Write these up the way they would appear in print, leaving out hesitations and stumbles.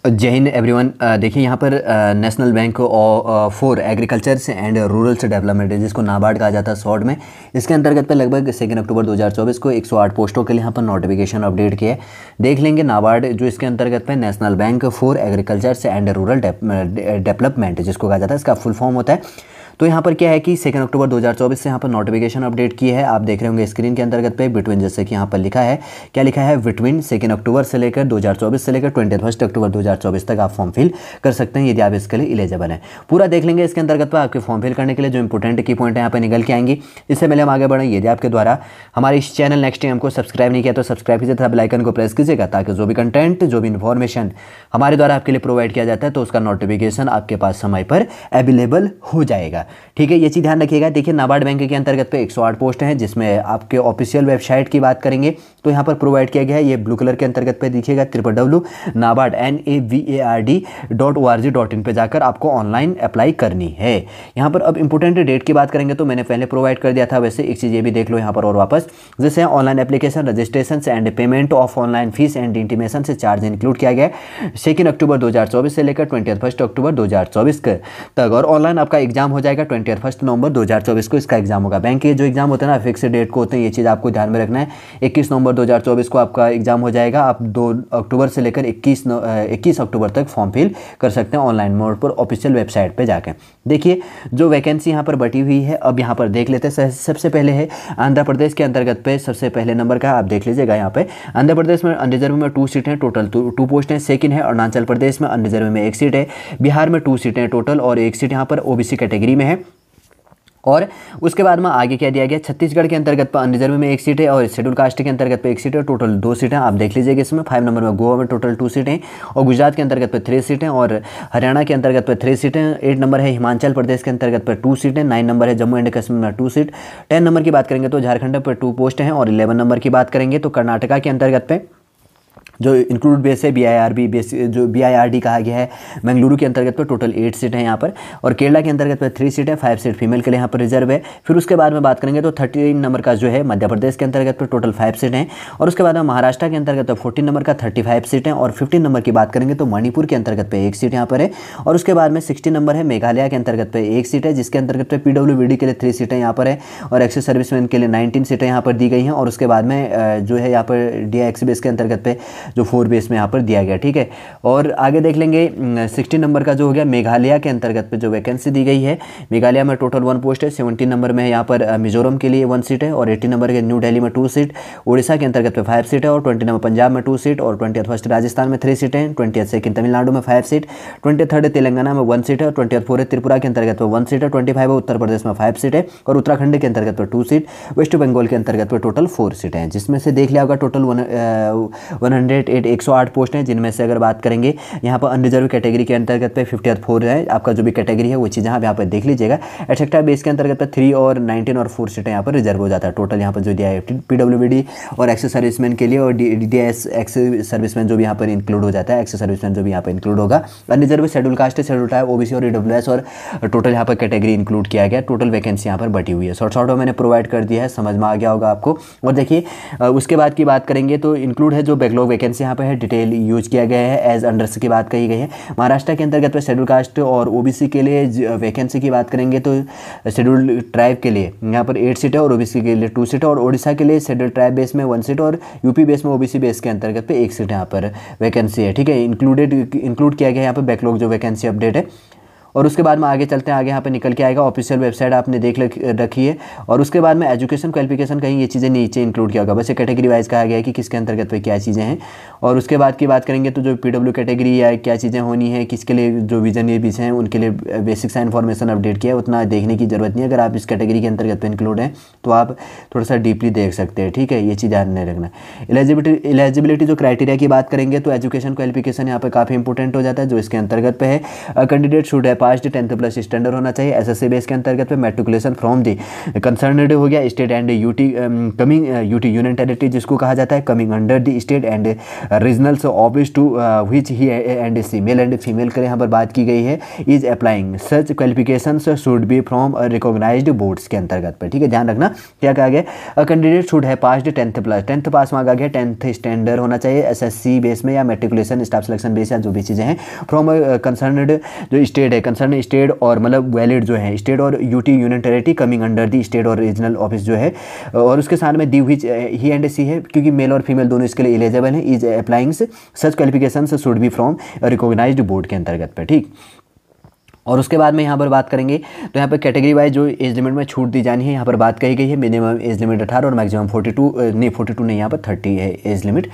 जय हिंद एवरीवन। देखिए यहाँ पर national bank for agriculture and rural development, जिसको नाबार्ड कहा जाता है शॉर्ट में, इसके अंतर्गत पे लगभग 2 अक्टूबर 2024 को 108 पोस्टों के लिए यहाँ पर नोटिफिकेशन अपडेट किया है। देख लेंगे नाबार्ड जो इसके अंतर्गत पे national bank for agriculture and rural development जिसको कहा जाता है, इसका फुल फॉर्म होता है। तो यहाँ पर क्या है कि 2 अक्टूबर 2024 से यहाँ पर नोटिफिकेशन अपडेट की है। आप देख रहे होंगे स्क्रीन के अंतर्गत पे बिटवीन, जैसे कि यहाँ पर लिखा है, क्या लिखा है, बिटवीन 2 अक्टूबर से लेकर 2024 से लेकर 21 अक्टूबर 2024 तक आप फॉर्म फिल कर सकते हैं यदि आप इसके लिए एलिजिबल हैं। पूरा देख लेंगे इसके अंतर्गत पर। आपके फॉर्म फिल करने के लिए जो इंपॉर्टेंट की पॉइंट है यहाँ पर निकल के आएंगी। इससे पहले हम आगे बढ़ें, यदि आपके द्वारा हमारे इस चैनल नेक्स्ट टाइम को सब्सक्राइब नहीं किया तो सब्सक्राइब कीजिए तथा बेल आइकन को प्रेस कीजिएगा, ताकि जो भी कंटेंट, जो भी इन्फॉर्मेशन हमारे द्वारा आपके लिए प्रोवाइड किया जाता है तो उसका नोटिफिकेशन आपके पास समय पर अवेलेबल हो जाएगा। ठीक है, ये चीज़ ध्यान रखिएगा। देखिए नाबार्ड बैंक के अंतर्गत पे 108 पोस्ट हैं, जिसमें आपके ऑफिशियल वेबसाइट की बात करेंगे तो यहाँ पर प्रोवाइड किया गया है, ये ब्लू कलर के अंतर्गत पे दिखिएगा, www.nabard.org.in पे जाकर आपको ऑनलाइन अप्लाई करनी है। यहाँ पर अब इंपॉर्टेंट डेट की बात करेंगे तो मैंने पहले प्रोवाइड कर दिया था, वैसे एक चीज़ ये भी देख लो यहाँ पर और वापस, जैसे online application, registration and payment of online fees and intimation से चार्ज इंक्लूड किया गया है 2 अक्टूबर 2024 से लेकर 21 अक्टूबर 2024 तक, और ऑनलाइन आपका एग्जाम हो जाएगा 21 नवंबर 2024 को इसका एग्जाम होगा। बैंक के जो एग्जाम होते हैं ना, फिक्स डेट को होते हैं, ये चीज़ आपको ध्यान में रखना है। 21 नवंबर 2024 को आपका एग्जाम हो जाएगा। आप 2 अक्टूबर से लेकर 21 अक्टूबर तक फॉर्म फिल कर सकते हैं ऑनलाइन मोड पर ऑफिशियल वेबसाइट पे जाकर। देखिए जो वैकेंसी यहाँ पर बटी हुई है, अब यहाँ पर देख लेते हैं। सबसे पहले है आंध्र प्रदेश के अंतर्गत पे, सबसे पहले नंबर का आप देख लीजिएगा। यहाँ पे आंध्र प्रदेश में अनरिजर्व में 2 सीटें, टोटल 2 पोस्ट हैं। सेकंड है अरुणाचल प्रदेश में अनरिजर्व में 1 सीट है। बिहार में 2 सीटें टोटल और 1 सीट यहाँ पर ओबीसी कैटेगरी में है। और उसके बाद में आगे क्या दिया गया, छत्तीसगढ़ के अंतर्गत पर अनरिजर्व में 1 सीट है और शेड्यूल कास्ट के अंतर्गत पे 1 सीट है, टोटल 2 सीटें आप देख लीजिएगा। इसमें 5 नंबर में गोवा में टोटल 2 सीटें और गुजरात के अंतर्गत पे 3 सीटें और हरियाणा के अंतर्गत पे 3 सीटें। 8 नंबर है हिमाचल प्रदेश के अंतर्गत पर 2 सीटें। 9 नंबर है जम्मू एंड कश्मीर में 2 सीट। 10 नंबर की बात करेंगे तो झारखंड पर 2 पोस्ट हैं और 11 नंबर की बात करेंगे तो कर्नाटका के अंतर्गत पे जो इंक्लूड बेस है BIRB बेस, जो BIRD कहा गया है, बेंगलुरु के अंतर्गत पर टोटल 8 सीट हैं यहाँ पर, और केरला के अंतर्गत पर 3 सीट है। 5 सीट फीमेल के लिए यहाँ पर रिजर्व है। फिर उसके बाद में बात करेंगे तो 13 नंबर का जो है मध्य प्रदेश के अंतर्गत पर टोटल 5 सीट हैं, और उसके बाद में महाराष्ट्र के अंतर्गत पर 14 नंबर का 35 सीट हैं, और 15 नंबर की बात करेंगे तो मणिपुर के अंतर्गत पर 1 सीट यहाँ पर है, और उसके बाद में 16 नंबर है मेघालय के अंतर्गत पर 1 सीट है, जिसके अंतर्गत पर PWD के लिए 3 सीटें यहाँ पर है, और एक्स सर्विसमैन के लिए 19 सीटें यहाँ पर दी गई हैं, और उसके बाद में जो है यहाँ पर DIX बेस के अंतर्गत पे जो 4 बेस में यहाँ पर दिया गया। ठीक है, और आगे देख लेंगे 16 नंबर का जो हो गया मेघालय के अंतर्गत पे जो वैकेंसी दी गई है, मेघालय में टोटल 1 पोस्ट है। 17 नंबर में यहाँ पर मिजोरम के लिए 1 सीट है, और 18 नंबर के न्यू दिल्ली में 2 सीट, उड़ीसा के अंतर्गत पे 5 सीट है, और 20 नंबर पंजाब में 2 सीट, और 21 राजस्थान में 3 सीटें, 22 तमिलनाडु में 5 सीट, 23 तेलंगाना में 1 सीट है, 24 त्रिपुरा के अंतर्गत पर 1 सीट है, 25 उत्तर प्रदेश में 5 सीट है, और उत्तराखंड के अंतर्गत पर 2 सीट, वेस्ट बंगाल के अंतर्गत पर टोटल 4 सीटें हैं, जिसमें से देख लिया होगा टोटल 108 पोस्ट हैं, जिनमें से अगर बात करेंगे यहाँ पर अनरिजर्व कैटेगरी के अंतर्गत पे 54 है। आपका जो भी कैटेगरी है वो चीज़ यहाँ पर देख लीजिएगा। एटसेट्रा बेस के अंतर्गत पे 3 और 19 और 4 सीटें यहाँ पर रिजर्व हो जाता है। टोटल यहाँ पर जो दिया है PWD और एक्स सर्विसमैन के लिए, और DIS एक्स सर्विसमैन जो भी यहाँ पर इंक्लूड हो जाता है, एक्स सर्विसमैन जो भी यहाँ पर इंक्लूड होगा। Unreserved schedule caste, schedule tribe, OBC और EWS, और टोटल यहाँ पर कैटेगरी इंक्लूड किया गया। टोटल वैकेंसी यहाँ पर बटी हुई है। शॉर्ट में मैंने प्रोवाइड कर दिया है, समझ में आ गया होगा आपको। और देखिए उसके बाद की बात करेंगे तो इंक्लूड है जो बैकलॉग वैकेंसी यहाँ पर है, डिटेल यूज किया गया है एज अंडर्स की बात कही गई है। महाराष्ट्र के अंतर्गत पर शेड्यूल कास्ट और OBC के लिए वैकेंसी की बात करेंगे तो शेड्यूल ट्राइब के लिए यहाँ पर 8 सीट है, और OBC के लिए 2 सीट है, और ओडिशा के लिए शेड्यूल ट्राइब बेस में 1 सीट, और यूपी बेस में OBC बेस के अंतर्गत पे 1 सीट यहाँ पर वैकेंसी है। ठीक है, इंक्लूड किया गया यहाँ पर बैकलॉग जो वैकेंसी अपडेट है। और उसके बाद में आगे चलते हैं, आगे यहाँ पे निकल के आएगा ऑफिशियल वेबसाइट आपने देख रखी है, और उसके बाद में एजुकेशन क्वालिफिकेशन कहीं ये चीज़ें नीचे इंक्लूड किया होगा, वैसे कैटेगरी वाइज कहा गया है कि किसके अंतर्गत पे क्या चीज़ें हैं। और उसके बाद की बात करेंगे तो जो PW कैटेगरी या क्या चीज़ें होनी है, किसके लिए जो विजन ये विषय हैं उनके लिए बेसिक सा इन्फॉर्मेशन अपडेट किया है, उतना देखने की जरूरत नहीं है। अगर आप इस कैटेगरी के अंतर्गत पे इंक्लूड हैं तो आप थोड़ा सा डीपली देख सकते हैं। ठीक है, ये चीज़ ध्यान नहीं रखना। एलिजिबिलिटी जो क्राइटेरिया की बात करेंगे तो एजुकेशन क्वालिफिकेशन यहाँ पर काफ़ी इंपॉर्टेंट हो जाता है, जो इसके अंतर्गत पे है। कैंडिडेट शुड है पास्ट 10th प्लस स्टैंडर्ड होना चाहिए एसएससी बेस के अंतर्गत पे। मैट्रिकुलेशन फ्रॉम दी कंसर्नड हो गया state and UT coming UT union territory जिसको कहा जाता है, coming under the state and regionals office to which he and she male and female के यहाँ पर बात की गई है। Is applying such qualifications should be from recognised boards के अंतर्गत पे। ठीक है, ध्यान रखना क्या कहा गया, अ कैंडिडेट शुड है पास्ड 10th प्लस, 10th पास मांगा गया, 10th स्टैंडर्ड होना चाहिए एसएससी बेस में या मैट्रिकुलेशन स्टाफ सिलेक्शन बेस या जो भी चीज़ें हैं फ्रॉम कंसर्नड जो स्टेट है, कंसर्न स्टेट और मतलब वैलिड जो है स्टेट और UT union territory coming under the state और रीजनल ऑफिस जो है, और उसके साथ में दी विच ही एंड सी है क्योंकि मेल और फीमेल दोनों इसके लिए एलिजिबल है। Is applying such qualifications should be from recognised board के अंतर्गत पे। ठीक, और उसके बाद में यहाँ पर बात करेंगे तो यहाँ पर कैटेगरी वाइज जो एज लिमिट में छूट दी जानी है यहाँ पर बात कही गई है। मिनिमम एज लिमिट 18 और मैक्सिमम 42 नहीं यहाँ पर 30 है एज लिमिट।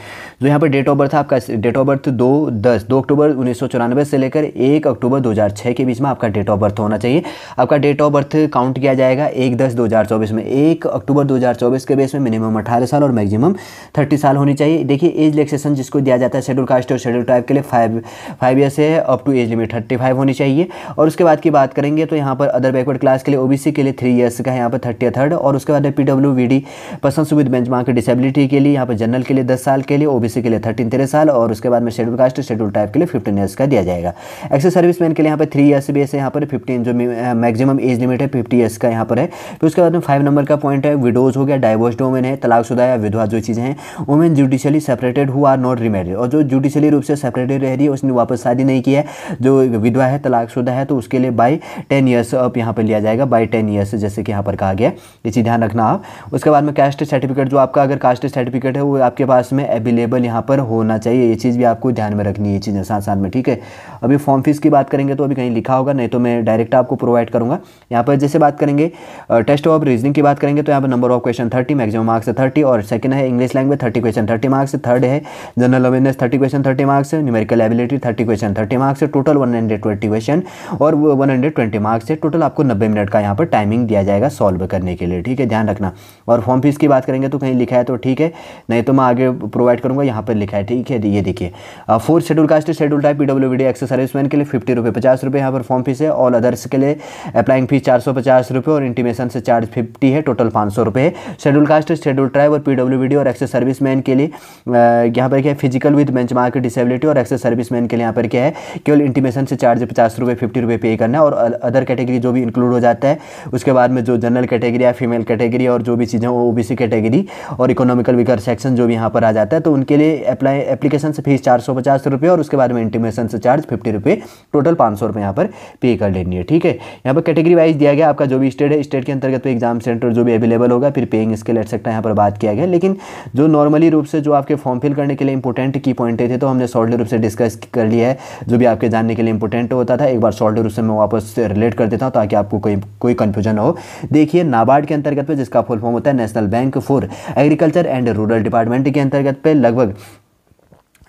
जो यहाँ पर डेट ऑफ बर्थ आपका डेट ऑफ बर्थ 2 अक्टूबर 1994 से लेकर 1 अक्टूबर 2006 के बीच में आपका डेट ऑफ बर्थ होना चाहिए। आपका डेट ऑफ बर्थ काउंट किया जाएगा 1/10/2024 में। 1 अक्टूबर 2024 के बेस में मिनिमम 18 साल और मैक्सिमम 30 साल होनी चाहिए। देखिए एज रिलैक्सेशन जिसको दिया जाता है शेड्यूल कास्ट और शेड्यूल ट्राइब के लिए 5 ईयर से है अप टू एज लिमिट 35 होनी चाहिए। और उसके बाद की बात करेंगे तो यहाँ पर अदर बैकवर्ड क्लास के लिए ओबीसी के लिए 3 ईयर्स का है यहाँ पर 30 और उसके बाद PWBD persons with benchmark disability के लिए यहाँ पर जनरल के लिए 10 साल के लिए, ओबीसी के लिए 13 साल और उसके बाद में शेड्यूल कास्ट शेड्यूल टाइप के लिए 15 ईयर्स का दिया जाएगा। एक्स सर्विसमैन के लिए यहाँ पर 3 ईयर्स बेस है यहाँ पर 15 जो मैक्सिमम एज लिमिट है 50 ईयर्स का यहाँ पर है। फिर उसके बाद में 5 नंबर का पॉइंट है विडोज हो गया, डाइवोर्स्ड वुमेन है, तलाकशुदा या विधवा जो चीज़ें हैं, women judicially separated who are not remarried और जो जुडिशियली रूप से सेपरेटेड रह रही है उसने वापस शादी नहीं की है, जो विधवा है तलाकशुदा है तो उसके लिए बाय 10 ईयर्स अब यहाँ पर लिया जाएगा बाय 10 ईयर्स जैसे कि यहाँ पर कहा गया, ये चीज़ ध्यान रखना आप। उसके बाद में कास्ट सर्टिफिकेट जो आपका अगर कास्ट सर्टिफिकेट है वो आपके पास में अवेलेबल यहाँ पर होना चाहिए, ये चीज़ भी आपको ध्यान में रखनी है ये चीज़ें साथ साथ में। ठीक है, अभी फॉर्म फीस की बात करेंगे तो अभी कहीं लिखा होगा, नहीं तो मैं डायरेक्ट आपको प्रोवाइड करूँगा। यहाँ पर जैसे बात करेंगे टेस्ट ऑफ रीजनिंग की बात करेंगे तो यहाँ पर number of question 30, maximum marks 30 और सेकंड है English language 30 question 30 marks, third है general awareness 30 question 30 marks, numerical ability 30 question 30 marks, total 120 question और 120 मार्क्स है। टोटल आपको 90 मिनट का यहाँ पर टाइमिंग दिया जाएगा सॉल्व करने के लिए। ठीक है, ध्यान रखना। और फॉर्म फीस की बात करेंगे तो कहीं लिखा है तो ठीक है, नहीं तो मैं आगे प्रोवाइड करूँगा, यहाँ पर लिखा है। ठीक है, ये देखिए 4 schedule caste schedule type PWD ex serviceman के लिए 50 रुपये 50 रुपये यहाँ पर फॉर्म फीस है। ऑल अदर्स के लिए अप्लाइंग फीस 450 रुपये और इंटीमेशन से चार्ज 50 है, टोटल 500 रुपये है। शेड्यूल कास्ट शेड्यूल ट्राइब और पीडब्ल्यूडी और एक्स सर्विसमैन के लिए यहाँ पर क्या है फिजिकल विद बेंचमार्क डिसेबिलिटी और एक्स सर्विसमैन के लिए यहाँ पर क्या है केवल इंटीमेशन से चार्ज 50 रुपये 50 रुपये पे करना है और अदर कैटेगरी जो भी इंक्लूड हो जाता है। उसके बाद में जो जनरल कैटेगरी या फीमेल कैटेगरी और जो भी चीज़ें वो ओबीसी कैटेगरी और इकोनॉमिकल वीकर सेक्शन जो भी यहाँ पर आ जाता है तो उनके लिए एप्लीकेशन से फीस 450 रुपये और उसके बाद में इंटीमेशन से चार्ज 50 रुपये, टोटल 500 रुपये यहाँ पर पे कर लेनी है। ठीक है, यहाँ पर कैटेगरी वाइज दिया गया आपका जो भी स्टेट है, स्टेट के अंतर्गत तो एग्जाम सेंटर जो भी अवेलेबल होगा, फिर पेइंग स्केल एटसेट्रा यहाँ पर बात किया गया। लेकिन जो नॉर्मली रूप से जो आपके फॉर्म फिल करने के लिए इंपॉर्टेंट की पॉइंट थे तो हमने शॉर्टली रूप से डिस्कस कर लिया है, जो भी आपके जानने के लिए इंपॉर्टेंट होता था एक बार शॉर्टली रूप से मैं वापस रिलेट कर देता हूँ ताकि आपको कोई कंफ्यूजन ना हो। देखिए नाबार्ड के अंतर्गत पे जिसका फुल फॉर्म होता है national bank for agriculture and rural department के अंतर्गत पे लगभग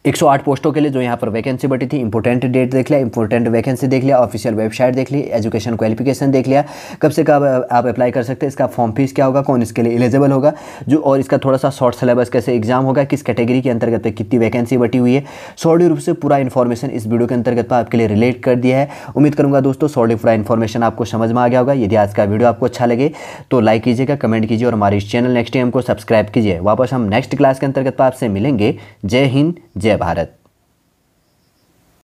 108 पोस्टों के लिए जो यहाँ पर वैकेंसी बढ़ी थी। इंपॉर्टेंट डेट देख लिया, इंपॉर्टेंट वैकेंसी देख लिया, ऑफिशियल वेबसाइट देख ली, एजुकेशन क्वालिफिकेशन देख लिया, कब से कब आप अप्लाई कर सकते हैं, इसका फॉर्म फीस क्या होगा, कौन इसके लिए एलिजिबल होगा, जो और इसका थोड़ा सा शॉर्ट सिलेबस कैसे एग्जाम होगा, किस कैटेगरी के अंतर्गत पे कितनी वैकेंसी बटी हुई है, शॉर्ट रूप से पूरा इन्फॉर्मेशन इस वीडियो के अंतर्गत पर आपके लिए रिलेट कर दिया है। उम्मीद करूँगा दोस्तों शॉर्ट पूरा इन्फॉर्मेशन आपको समझ में आ गया होगा। यदि आज का वीडियो आपको अच्छा लगे तो लाइक कीजिएगा, कमेंट कीजिए और हमारे इस चैनल नेक्स्ट टाइम को सब्सक्राइब कीजिए। वापस हम नेक्स्ट क्लास के अंतर्गत पर आपसे मिलेंगे। जय हिंद, जय भारत।